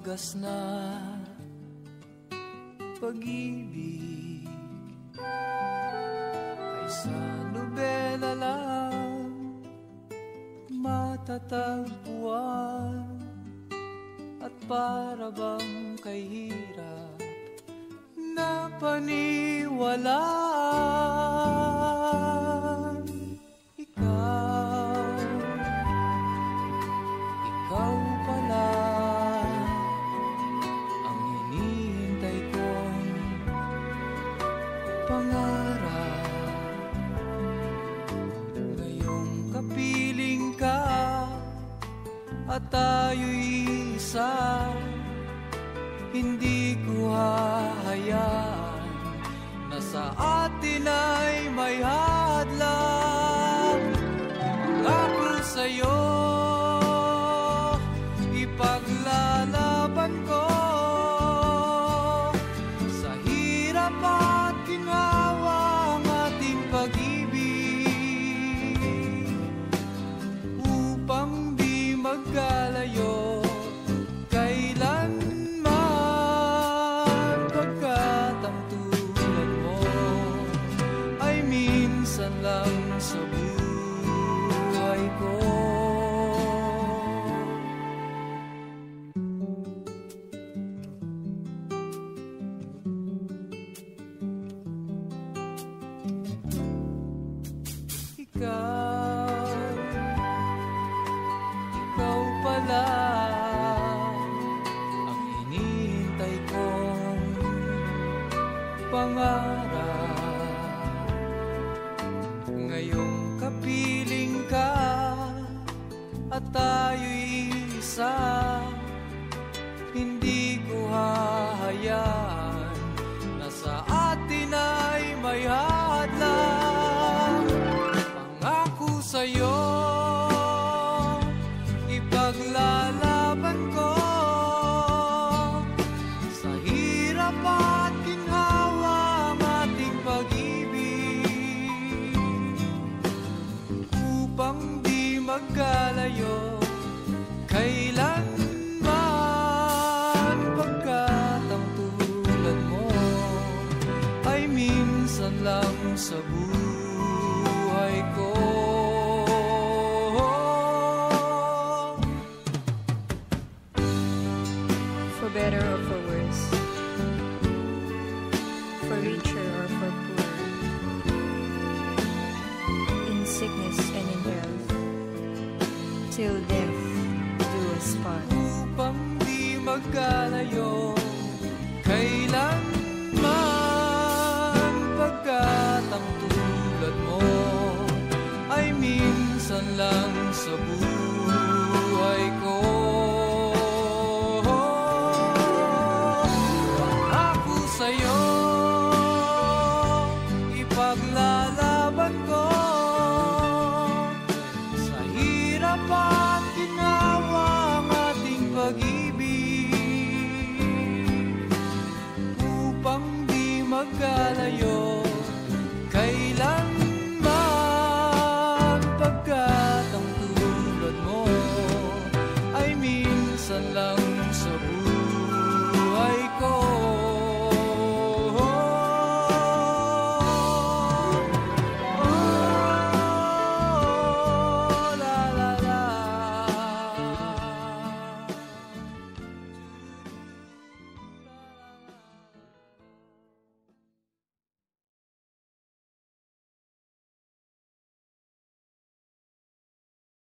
wagas na pag-ibig ay sa nobela lang matatagpuan, at para bang kay hirap na paniwalaan. Ikaw pala ang hinihintay kong pangarap. Ngayong kapiling ka at tayo'y isa, hindi ko hahayaan na sa atin ay may hadlang. Pangako sa'yo, ipaglalaban ko sa hirap at ginhawa ang ating pag-ibig, upang di magkalayo kailanman, pagkat ang tulad mo ay minsan lang sa buhay ko. Ikaw pala ang hinihintay kong pangarap. Ngayong kapiling ka at tayo'y isa, hindi ko hahayaan na sa atin ay may hadlang. Pangako sa'yo, ipaglalaban ko sa hirap at ginhawa ang ating pag-ibig, upang di magkalayo kailanman, pagkat ang tulad mo ay minsan lang sa buhay ko. For better or for worse, for richer or for poor, in sickness and in health, till death do us part. Upang di magkalayo kailanman, pagkat ang tulad mo ay minsan lang sa buhay ko. Pangako sa'yo, ipaglalaban ko sa hirap at ginhawa ang ating pag-ibig, upang di magkalayo kailanman, pagkat ang tulad mo ay minsan lang